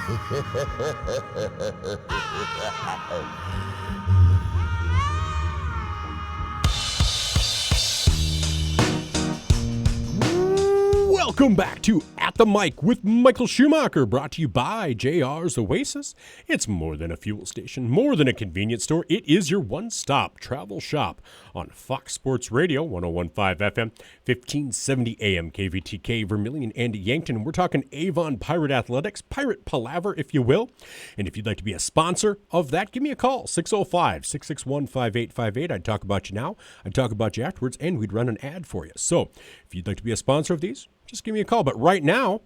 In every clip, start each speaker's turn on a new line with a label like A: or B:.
A: Welcome back to At the Mic with Michael Schumacher, brought to you by JR's Oasis. It's more than a fuel station, more than a convenience store. It is your one-stop travel shop on Fox Sports Radio, 101.5 FM, 1570 AM, KVTK, Vermilion and Yankton. We're talking Avon Pirate Athletics, Pirate Palaver, if you will. And if you'd like to be a sponsor of that, give me a call, 605-661-5858. I'd talk about you now, I'd talk about you afterwards, and we'd run an ad for you. So if you'd like to be a sponsor of these, just give me a call. But right now,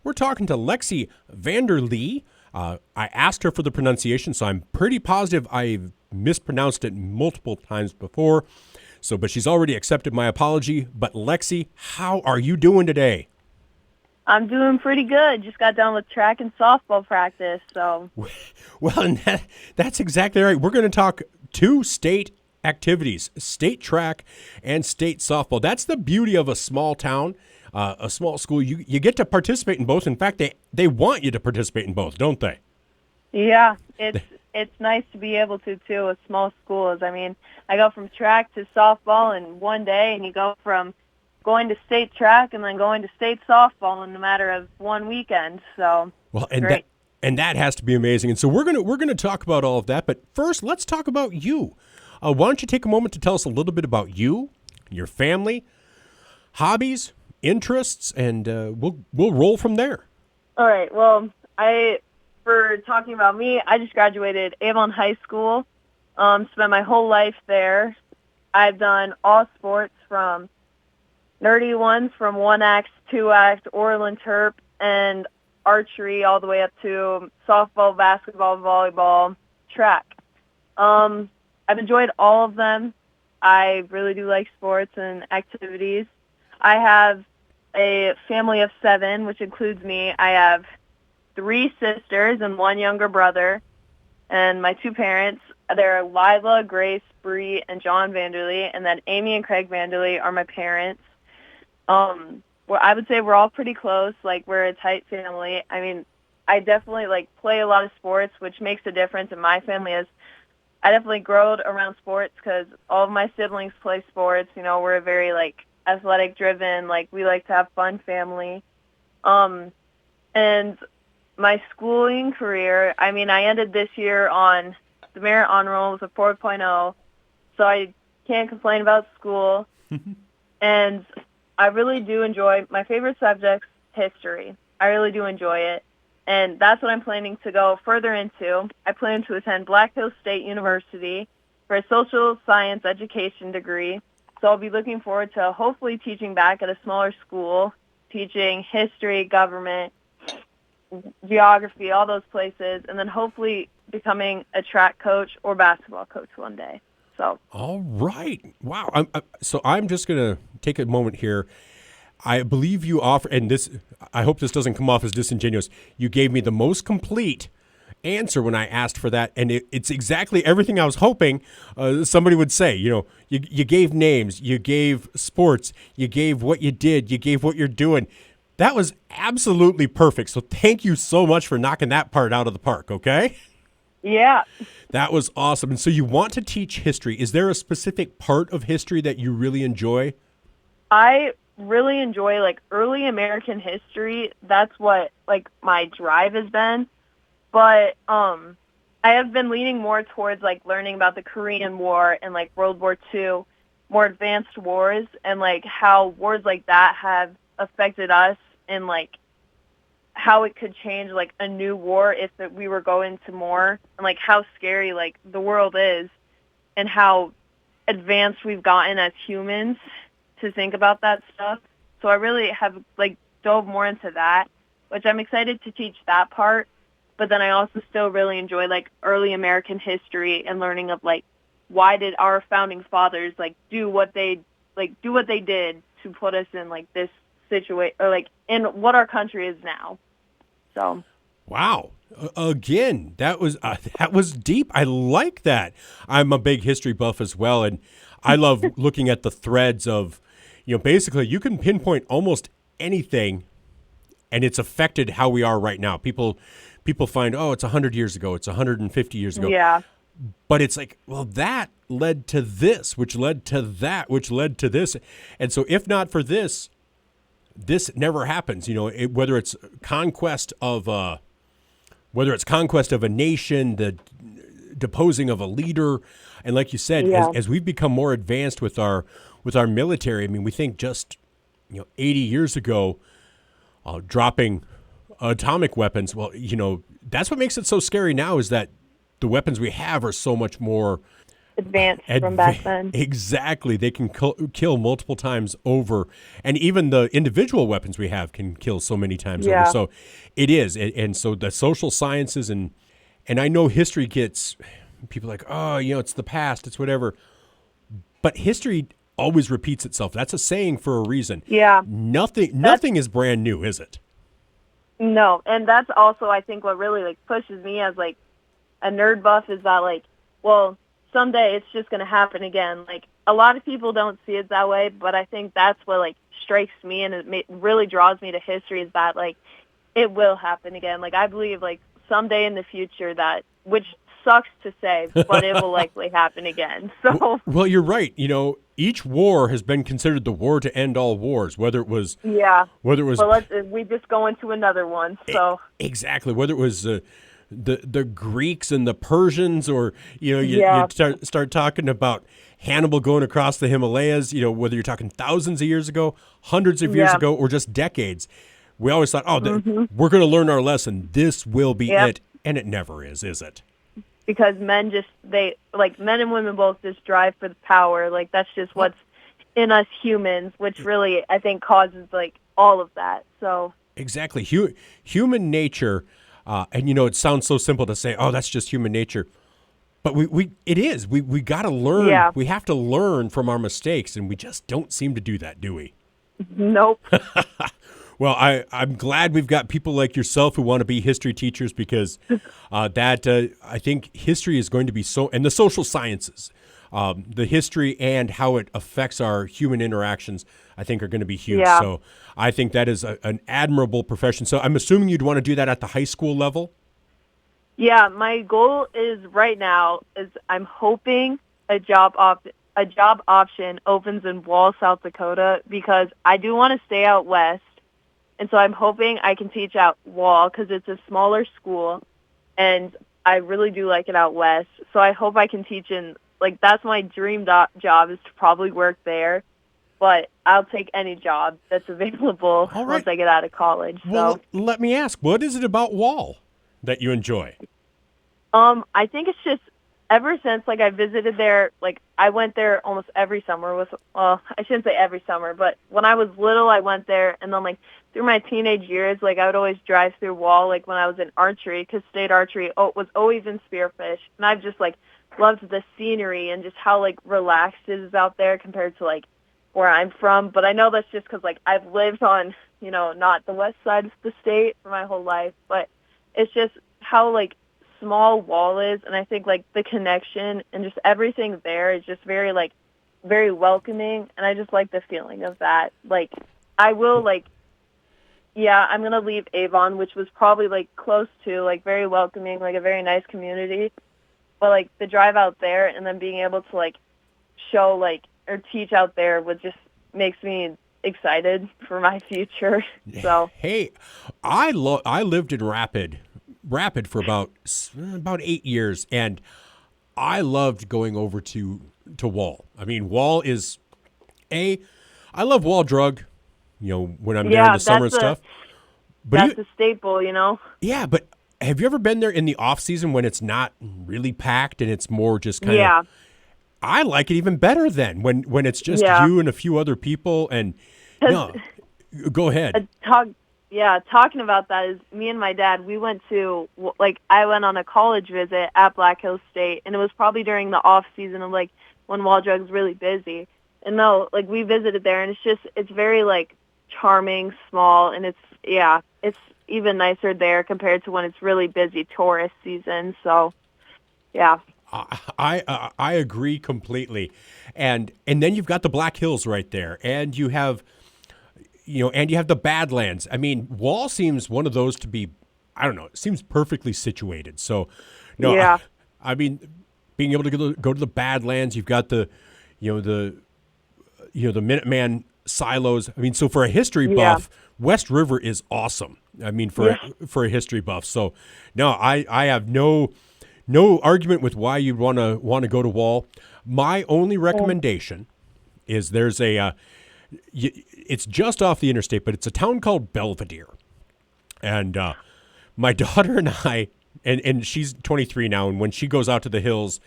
A: we're talking to Lexi Vanderlei. I asked her for the pronunciation, so I'm pretty positive I've mispronounced it multiple times before. But she's already accepted my apology. But Lexi, how are you doing today?
B: I'm doing pretty good. Just got done with track and softball practice. So,
A: well, and that's exactly right. We're going to talk two state activities, state track and state softball. That's the beauty of a small town. A small school, you get to participate in both. In fact, they want you to participate in both, don't they?
B: Yeah, it's nice to be able to, too, with small schools. I mean, I go from track to softball in one day, and you go from going to state track and then going to state softball in a matter of one weekend. So,
A: well, and that has to be amazing. And so we're gonna talk about all of that. But first, let's talk about you. Why don't you take a moment to tell us a little bit about you, your family, hobbies, interests, and we'll roll from there.
B: All right. Well, for talking about me, I just graduated Avon High School. Spent my whole life there. I've done all sports from nerdy ones, from 1-act, 2-act, Orland Terp, and archery, all the way up to softball, basketball, volleyball, track. I've enjoyed all of them. I really do like sports and activities. I have a family of 7, which includes me. I have 3 sisters and 1 younger brother, and my 2 parents. They're Lila, Grace, Bree, and John Vanderlei, and then Amy and Craig Vanderlei are my parents. Well, I would say we're all pretty close. Like, we're a tight family. I mean, I definitely play a lot of sports, which makes a difference in my family. As I definitely grew around sports because all of my siblings play sports. You know, we're a very athletic driven, we like to have fun family. And my schooling career, I mean, I ended this year on the merit honor roll with a 4.0, so I can't complain about school. And I really do enjoy, my favorite subject's history. I really do enjoy it. And that's what I'm planning to go further into. I plan to attend Black Hills State University for a social science education degree. So I'll be looking forward to hopefully teaching back at a smaller school, teaching history, government, geography, all those places, and then hopefully becoming a track coach or basketball coach one day. So. All
A: right. Wow. I'm just going to take a moment here. I believe you offer, and this, I hope this doesn't come off as disingenuous, you gave me the most complete answer when I asked for that, and it's exactly everything I was hoping somebody would say. You know, you gave names, you gave sports, you gave what you did, you gave what you're doing. That was absolutely perfect. So thank you so much for knocking that part out of the park, okay?
B: Yeah.
A: That was awesome. And so you want to teach history. Is there a specific part of history that you really enjoy?
B: I really enjoy early American history. That's what my drive has been. But I have been leaning more towards learning about the Korean War and World War II, more advanced wars, and how wars like that have affected us, and how it could change a new war if we were going to more, and how scary the world is, and how advanced we've gotten as humans to think about that stuff. So I really have dove more into that, which I'm excited to teach that part. But then I also still really enjoy early American history and learning of why did our founding fathers do what they did to put us in this situation, or in what our country is now. So.
A: Wow. Again, that was deep. I like that. I'm a big history buff as well, and I love looking at the threads of, basically you can pinpoint almost anything, and it's affected how we are right now. People people find, oh, it's 100 years ago, it's 150 years ago.
B: Yeah.
A: But it's like, well, that led to this, which led to that, which led to this. And so if not for this, this never happens. Whether it's conquest of a nation, the deposing of a leader, and like you said, as we've become more advanced with our military, I mean, we think just 80 years ago, dropping atomic weapons. Well, that's what makes it so scary now, is that the weapons we have are so much more
B: advanced from back then.
A: Exactly. They can kill multiple times over. And even the individual weapons we have can kill so many times over. So it is. And so the social sciences and I know history gets people like, oh, it's the past, it's whatever. But history always repeats itself. That's a saying for a reason.
B: Yeah.
A: Nothing is brand new, is it?
B: No. And that's also, I think, what really pushes me as a nerd buff is that well, someday it's just going to happen again. A lot of people don't see it that way, but I think that's what strikes me and it really draws me to history, is that it will happen again. I believe someday in the future, that, which sucks to say, but it will likely happen again. So
A: well, you're right. Each war has been considered the war to end all wars, whether it was
B: Well, we just go into another one. So
A: exactly, whether it was the Greeks and the Persians, or you start talking about Hannibal going across the Himalayas, whether you're talking thousands of years ago, hundreds of years ago, or just decades. We always thought, we're going to learn our lesson. This will be it, and it never is it?
B: Because men men and women both just drive for the power. That's just what's in us humans, which really I think causes all of that. So
A: exactly, human nature. And it sounds so simple to say, oh, that's just human nature. But it is. We got to learn. Yeah. We have to learn from our mistakes, and we just don't seem to do that, do we?
B: Nope.
A: Well, I'm glad we've got people like yourself who want to be history teachers, because I think history is going to be and the social sciences, the history and how it affects our human interactions, I think are going to be huge.
B: Yeah.
A: So I think that is an admirable profession. So I'm assuming you'd want to do that at the high school level?
B: Yeah, my goal is right now is I'm hoping a job option opens in Wall, South Dakota, because I do want to stay out west. And so I'm hoping I can teach out Wall because it's a smaller school, and I really do like it out west. So I hope I can teach in, that's my dream job, is to probably work there. But I'll take any job that's available once I get out of college.
A: Well, let me ask, what is it about Wall that you enjoy?
B: I think it's just ever since I visited there, I went there almost every summer. I shouldn't say every summer, but when I was little, I went there, and then through my teenage years, I would always drive through Wall, when I was in archery, because state archery was always in Spearfish, and I've just loved the scenery and just how relaxed it is out there compared to where I'm from. But I know that's just because I've lived on not the west side of the state for my whole life, but it's just how small Wall is, and I think the connection and just everything there is just very very welcoming, and I just like the feeling of that. I will I'm gonna leave Avon, which was probably close to very welcoming, a very nice community, but the drive out there and then being able to show or teach out there would just makes me excited for my future. So
A: hey, I lived in Rapid for about 8 years, and I loved going over to Wall. I mean, Wall is I love Wall Drug, when I'm there in the summer and stuff. But
B: that's a staple,
A: Yeah, but have you ever been there in the off season when it's not really packed and it's more just kind of?
B: Yeah.
A: I like it even better then when it's just you and a few other people. And no, go ahead.
B: Talking about that is me and my dad, we went to, I went on a college visit at Black Hills State, and it was probably during the off season of when Wall Drug's really busy. And no, we visited there, and it's very charming, small, and it's even nicer there compared to when it's really busy tourist season. So, yeah.
A: I agree completely. And then you've got the Black Hills right there, and you have and you have the Badlands. I mean, Wall seems one of those to be I don't know, it seems perfectly situated. So, no,
B: Yeah.
A: I mean, being able to go to the Badlands, you've got the Minuteman silos. I mean, so for a history
B: Yeah.
A: buff, West River is awesome. I mean,
B: Yeah.
A: for a history buff. So, no, I have no argument with why you'd want to go to Wall. My only recommendation is there's it's just off the interstate, but it's a town called Belvedere. And my daughter and I, and she's 23 now, and when she goes out to the hills,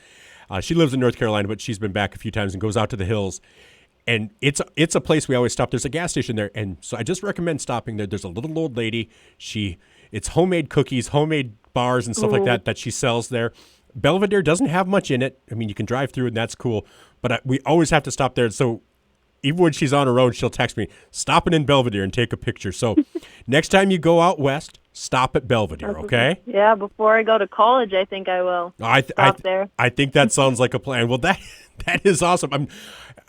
A: she lives in North Carolina, but she's been back a few times and goes out to the hills. And it's a place we always stop. There's a gas station there, and so I just recommend stopping there. There's a little old lady. It's homemade cookies, homemade bars, and stuff like that she sells there. Belvedere doesn't have much in it. I mean, you can drive through, and that's cool. But we always have to stop there. So even when she's on her own, she'll text me, stopping in Belvedere and take a picture. So next time you go out west, stop at Belvedere, okay?
B: Yeah, before I go to college, I think I will stop there.
A: I think that sounds like a plan. Well, that is awesome.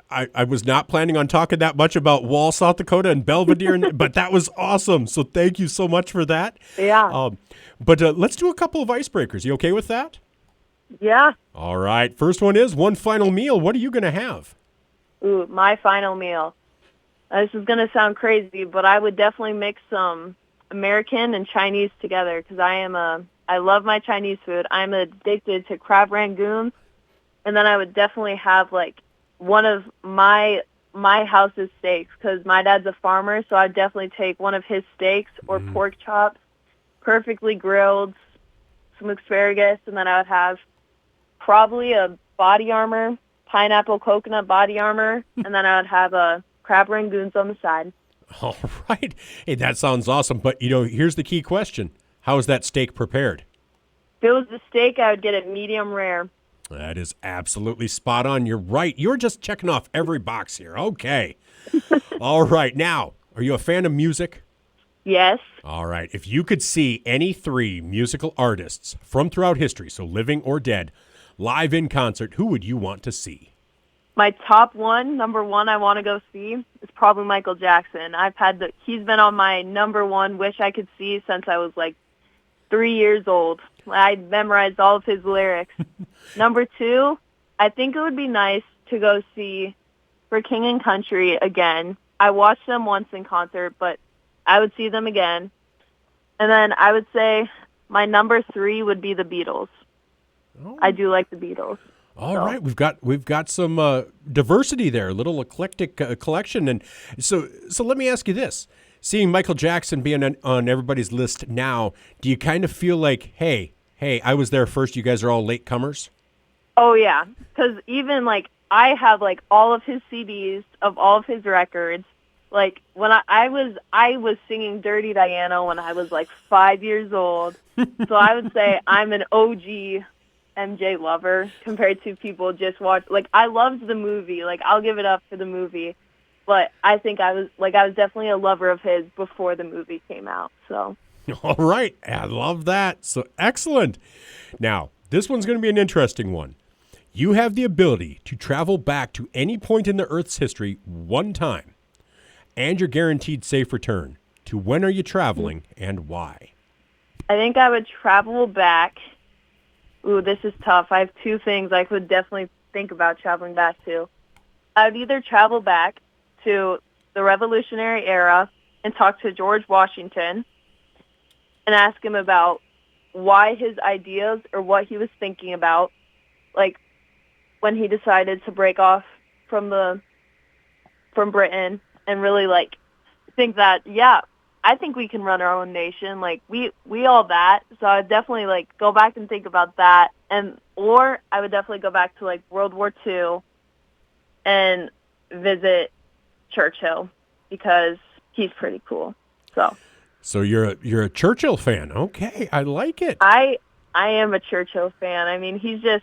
A: I was not planning on talking that much about Wall, South Dakota and Belvedere, but that was awesome. So thank you so much for that.
B: Yeah.
A: But let's do a couple of icebreakers. You okay with that?
B: Yeah.
A: All right. First one is one final meal. What are you going to have?
B: Ooh, my final meal. This is going to sound crazy, but I would definitely mix some American and Chinese together because I love my Chinese food. I'm addicted to crab rangoon, and then I would definitely have like one of my house's steaks because my dad's a farmer, so I'd definitely take one of his steaks or pork chops, perfectly grilled, some asparagus, and then I would have probably a body armor, pineapple coconut body armor, and then I would have a crab rangoons on the side.
A: All right. Hey, that sounds awesome. But, here's the key question. How is that steak prepared?
B: If it was a steak, I would get it medium rare.
A: That is absolutely spot on. You're right. You're just checking off every box here. Okay. All right. Now, are you a fan of music?
B: Yes.
A: All right. If you could see any three musical artists from throughout history, so living or dead, live in concert, who would you want to see?
B: My top number one I want to go see is probably Michael Jackson. He's been on my number one wish I could see since I was like 3 years old. I memorized all of his lyrics. Number two, I think it would be nice to go see for King and Country again. I watched them once in concert, but I would see them again. And then I would say my number three would be the Beatles. Oh. I do like the Beatles.
A: All right, we've got some diversity there, a little eclectic collection, and so let me ask you this: seeing Michael Jackson being on everybody's list now, do you kind of feel like, hey, I was there first, you guys are all latecomers?
B: Oh yeah, because even like I have like all of his CDs of all of his records. Like when I was singing Dirty Diana when I was like 5 years old, so I would say I'm an OG MJ lover compared to people just watch. Like I loved the movie. Like I'll give it up for the movie, but I think I was definitely a lover of his before the movie came out. So.
A: All right, I love that. So excellent. Now this one's going to be an interesting one. You have the ability to travel back to any point in the Earth's history one time, and you're guaranteed safe return. To when are you traveling and why?
B: I think I would travel back. Ooh, this is tough. I have two things I could definitely think about traveling back to. I would either travel back to the Revolutionary era and talk to George Washington and ask him about why his ideas or what he was thinking about, like when he decided to break off from Britain and really like think that, yeah, I think we can run our own nation. Like we all that. So I would definitely like go back and think about that. Or I would definitely go back to like World War II and visit Churchill because he's pretty cool. So
A: you're a Churchill fan. Okay, I like it.
B: I am a Churchill fan. I mean, this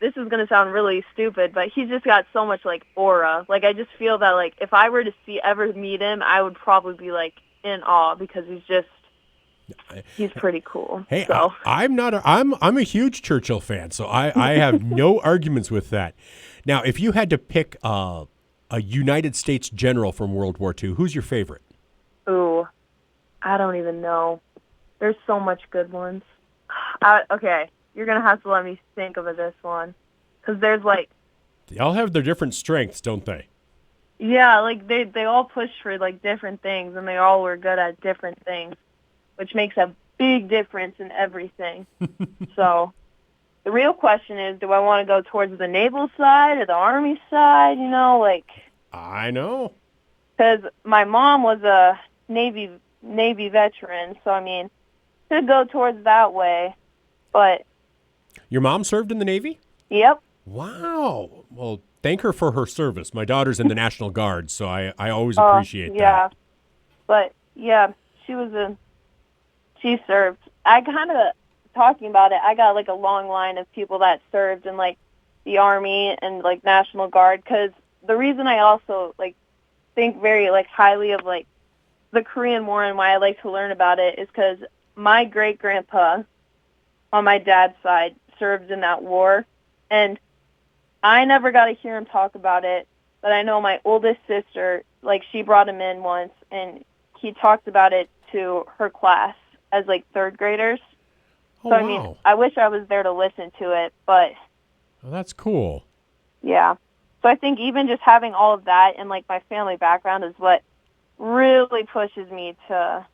B: is going to sound really stupid, but he's just got so much like aura. Like I just feel that like if I were to ever meet him, I would probably be like in awe because he's pretty cool.
A: Hey,
B: so.
A: I'm a huge Churchill fan, so I have no arguments with that. Now, if you had to pick a United States general from World War II, who's your favorite?
B: Ooh, I don't even know. There's so much good ones. Okay, you're going to have to let me think of this one. Because there's, like,
A: They all have their different strengths, don't they?
B: yeah, like, they all push for, like, different things, and they all were good at different things, which makes a big difference in everything. So the real question is, do I want to go towards the naval side or the Army side, you know, like...
A: I know.
B: Because my mom was a Navy veteran, so, I mean, could go towards that way, but...
A: Your mom served in the Navy?
B: Yep.
A: Wow. Well, thank her for her service. My daughter's in the National Guard, so I always appreciate that.
B: But, yeah, she served. I kind of, talking about it, I got, like, a long line of people that served in, like, the Army and, like, National Guard, because the reason I also, like, think very, like, highly of, like, the Korean War and why I like to learn about it is because my great-grandpa on my dad's side served in that war, and I never got to hear him talk about it, but I know my oldest sister, like, she brought him in once, and he talked about it to her class as, like, third graders.
A: Oh,
B: So,
A: wow.
B: I mean, I wish I was there to listen to it, but...
A: Well, that's cool.
B: Yeah. So I think even just having all of that and, like, my family background is what really pushes me to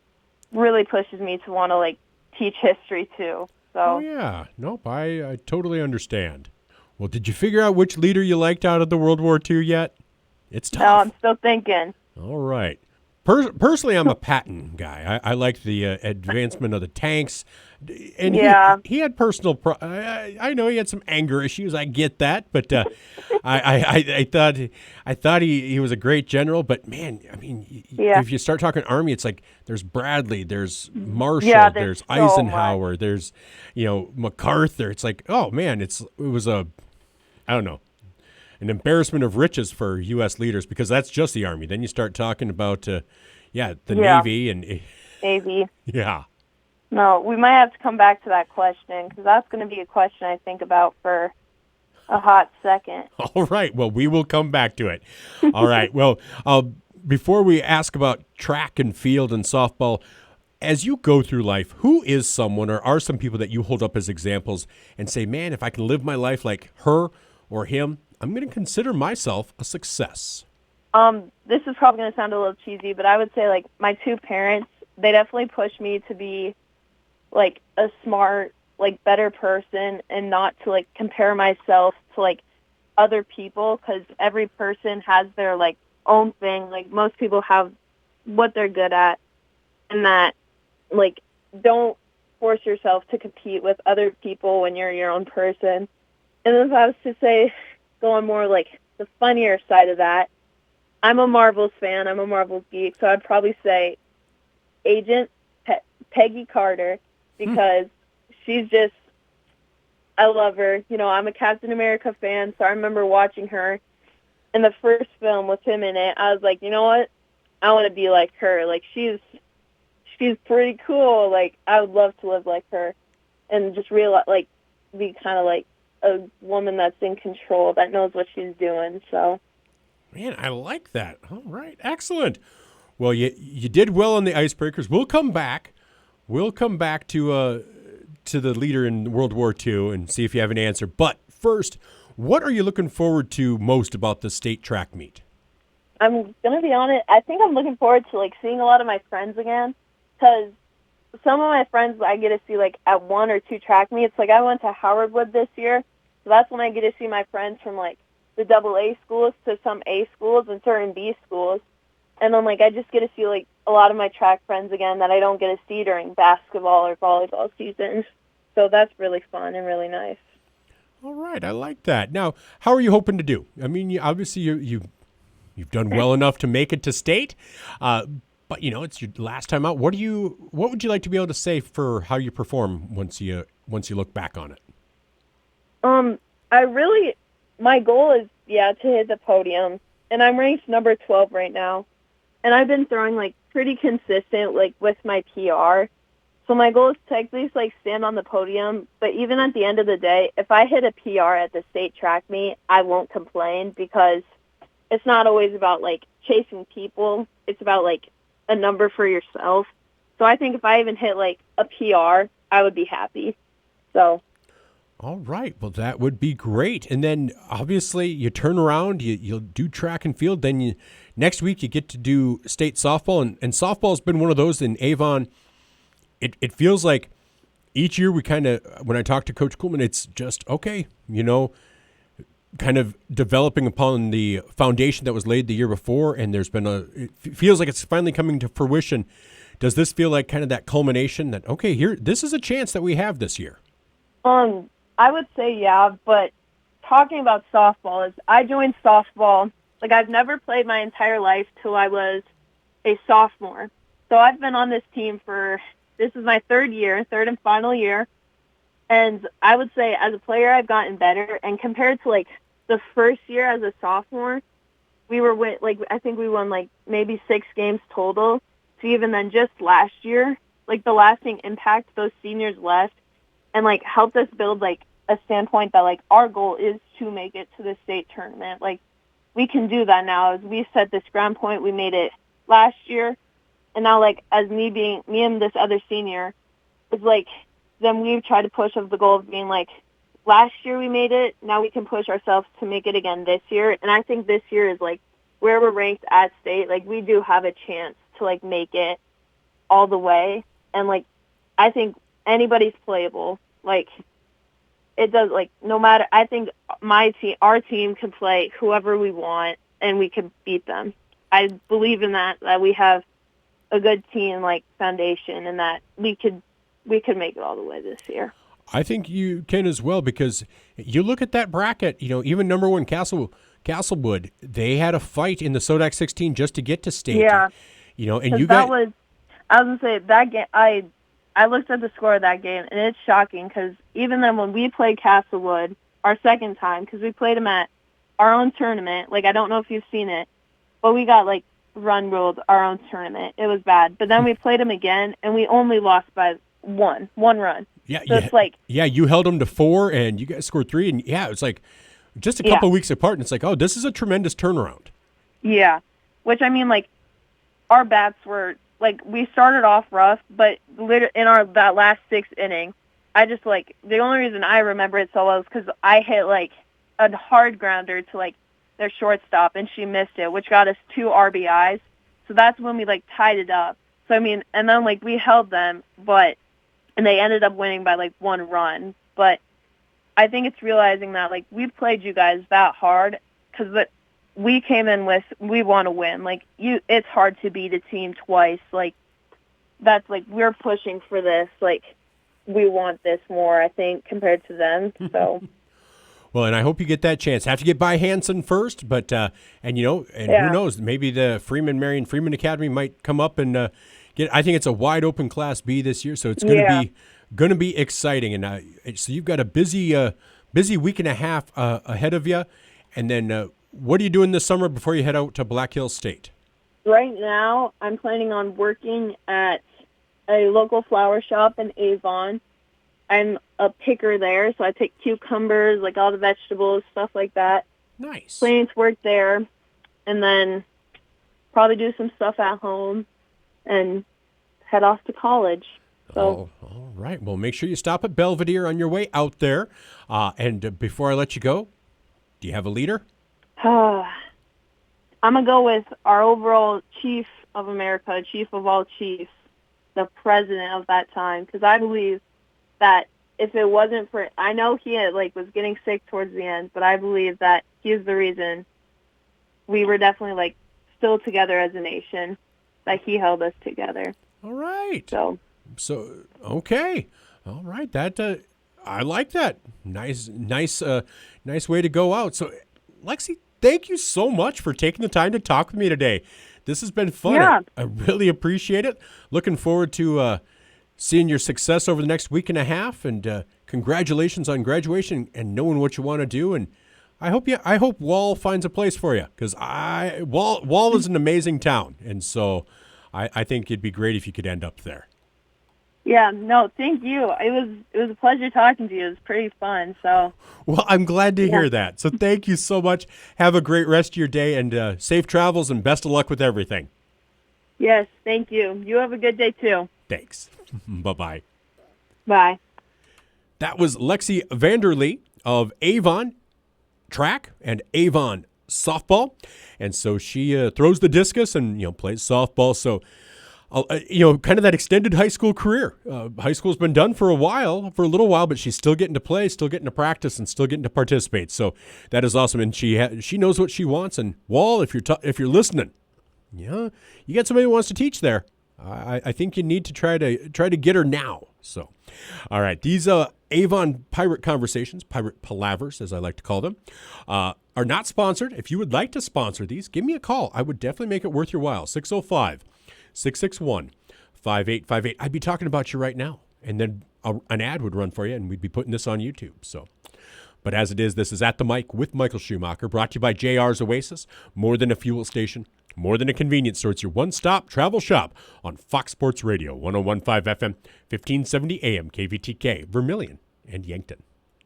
B: want to, like, teach history, too. So.
A: Oh, yeah. Nope, I totally understand. Well, did you figure out which leader you liked out of the World War II yet? It's tough.
B: No, I'm still thinking.
A: All right. Personally, I'm a Patton guy. I like the advancement of the tanks. And
B: Yeah.
A: he had personal... I know he had some anger issues. I get that. But I thought he was a great general. But, man, I mean,
B: Yeah.
A: if you start talking Army, it's like there's Bradley, there's Marshall,
B: Yeah,
A: there's
B: so
A: Eisenhower,
B: much.
A: there's, MacArthur. It's like, oh, man, it was I don't know, an embarrassment of riches for U.S. leaders because that's just the Army. Then you start talking about, the Navy and...
B: Navy.
A: Yeah.
B: No, we might have to come back to that question because that's going to be a question I think about for a hot second.
A: All right. Well, we will come back to it. All right. Well, before we ask about track and field and softball, as you go through life, who is someone or are some people that you hold up as examples and say, man, if I can live my life like her or him, I'm going to consider myself a success?
B: This is probably going to sound a little cheesy, but I would say, like, my two parents, they definitely pushed me to be, like, a smart, like, better person and not to, like, compare myself to, like, other people because every person has their, like, own thing. Like, most people have what they're good at and that, like, don't force yourself to compete with other people when you're your own person. And if I was to say, going more, like, the funnier side of that, I'm a Marvels fan. I'm a Marvels geek, so I'd probably say Agent Peggy Carter because she's just, I love her. You know, I'm a Captain America fan, so I remember watching her in the first film with him in it. I was like, you know what? I want to be like her. Like, she's pretty cool. Like, I would love to live like her and just realize, like, be kind of like a woman that's in control, that knows what she's doing, so...
A: Man, I like that. All right, excellent. Well, you did well on the icebreakers. We'll come back. We'll come back to the leader in World War II and see if you have an answer. But first, what are you looking forward to most about the state track meet?
B: I'm gonna be honest. I think I'm looking forward to, like, seeing a lot of my friends again, because some of my friends I get to see, like, at one or two track meets. Like, I went to Howard Wood this year, so that's when I get to see my friends from, like, the AA schools to some A schools and certain B schools. And then, like, I just get to see, like, a lot of my track friends again that I don't get to see during basketball or volleyball seasons. So that's really fun and really nice.
A: All right, I like that. Now, how are you hoping to do? I mean, obviously you've done well enough to make it to state, but it's your last time out. What would you like to be able to say for how you perform once you look back on it?
B: My goal is, to hit the podium, and I'm ranked number 12 right now, and I've been throwing, like, pretty consistent, like, with my PR, so my goal is to at least, like, stand on the podium, but even at the end of the day, if I hit a PR at the state track meet, I won't complain, because it's not always about, like, chasing people, it's about, like, a number for yourself, So I think if I even hit like a PR, I would be happy. So.
A: All right. Well, that would be great. And then obviously you turn around, you'll do track and field. Then next week you get to do state softball. And softball's been one of those in Avon. It feels like each year we kind of, when I talk to Coach Kuhlman, it's just, okay, kind of developing upon the foundation that was laid the year before. And there's been it feels like it's finally coming to fruition. Does this feel like kind of that culmination that, okay, this is a chance that we have this year?
B: I would say yeah, but talking about softball is I joined softball. Like, I've never played my entire life till I was a sophomore. So I've been on this team this is my third and final year. And I would say as a player, I've gotten better. And compared to, like, the first year as a sophomore, I think we won, like, maybe 6 games total. So even then, just last year, like, the lasting impact those seniors left and, like, helped us build, like, a standpoint that, like, our goal is to make it to the state tournament. Like, we can do that now. As we set this ground point, we made it last year. And now, like, as me and this other senior, it's like, then we've tried to push of the goal of being, like, last year we made it, now we can push ourselves to make it again this year. And I think this year is, like, where we're ranked at state, like, we do have a chance to, like, make it all the way. And, like, I think anybody's playable. Like, it does, like, no matter, I think our team can play whoever we want and we can beat them. I believe in that we have a good team, like, foundation, and that we could make it all the way this year.
A: I think you can as well, because you look at that bracket, even number 1 Castlewood, they had a fight in the Sodak 16 just to get to state.
B: Yeah.
A: And you
B: I was going to say, that game, I looked at the score of that game, and it's shocking because even then when we played Castlewood our second time, because we played them at our own tournament, like, I don't know if you've seen it, but we got, like, run ruled our own tournament. It was bad. But then we played them again, and we only lost by one run.
A: Yeah,
B: so it's like,
A: you held them to 4, and you guys scored 3, and it's like just a couple of weeks apart, and it's like, oh, this is a tremendous turnaround.
B: Yeah, which, I mean, like, our bats were, like, we started off rough, but in that last 6th inning, I just, like, the only reason I remember it so well is because I hit, like, a hard grounder to, like, their shortstop, and she missed it, which got us 2 RBIs. So that's when we, like, tied it up. So, I mean, and then, like, we held them, and they ended up winning by, like, 1 run. But I think it's realizing that, like, we played you guys that hard because we came in with, we want to win. Like, it's hard to beat a team twice. Like, that's, like, we're pushing for this. Like, we want this more, I think, compared to them. So.
A: Well, and I hope you get that chance. Have to get by Hanson first, but who knows? Maybe the Marion Freeman Academy might come up and get. I think it's a wide open Class B this year, so it's going to be exciting. And so you've got a busy week and a half ahead of you. And then what are you doing this summer before you head out to Black Hills State?
B: Right now, I'm planning on working at a local flower shop in Avon. I'm a picker there, so I pick cucumbers, like all the vegetables, stuff like that.
A: Nice.
B: Planning to work there, and then probably do some stuff at home and head off to college. So.
A: Oh, all right. Well, make sure you stop at Belvedere on your way out there. And before I let you go, do you have a leader?
B: I'm going to go with our overall chief of America, chief of all chiefs, the president of that time, because I believe that if it wasn't for, I know he was getting sick towards the end, but I believe that he is the reason we were definitely still together as a nation, that he held us together.
A: All right.
B: So
A: okay. All right. That I like that. Nice way to go out. So, Lexi, thank you so much for taking the time to talk with me today. This has been fun.
B: Yeah.
A: I really appreciate it. Looking forward to seeing your success over the next week and a half, and congratulations on graduation and knowing what you want to do. And I hope Wall finds a place for you, because Wall is an amazing town, and so I think it'd be great if you could end up there.
B: Yeah, no, thank you. It was a pleasure talking to you. It was pretty fun. So.
A: Well, I'm glad to hear that. So thank you so much. Have a great rest of your day, and safe travels, and best of luck with everything.
B: Yes, thank you. You have a good day too.
A: Thanks. Bye-bye.
B: Bye.
A: That was Lexi Vanderlei of Avon Track and Avon Softball. And so she throws the discus and, plays softball. So, kind of that extended high school career. High school's been done for a little while, but she's still getting to play, still getting to practice, and still getting to participate. So that is awesome. And she knows what she wants. And Wall, if you're listening, you got somebody who wants to teach there. I think you need to try to get her now. So, all right, these Avon Pirate Conversations, Pirate Palavers, as I like to call them, are not sponsored. If you would like to sponsor these, give me a call. I would definitely make it worth your while. 605-661-5858. I'd be talking about you right now, and then an ad would run for you, and we'd be putting this on YouTube. So. But as it is, this is At the Mic with Michael Schumacher, brought to you by JR's Oasis, more than a fuel station, more than a convenience store. It's your one-stop travel shop on Fox Sports Radio, 101.5 FM, 1570 AM, KVTK, Vermilion and Yankton.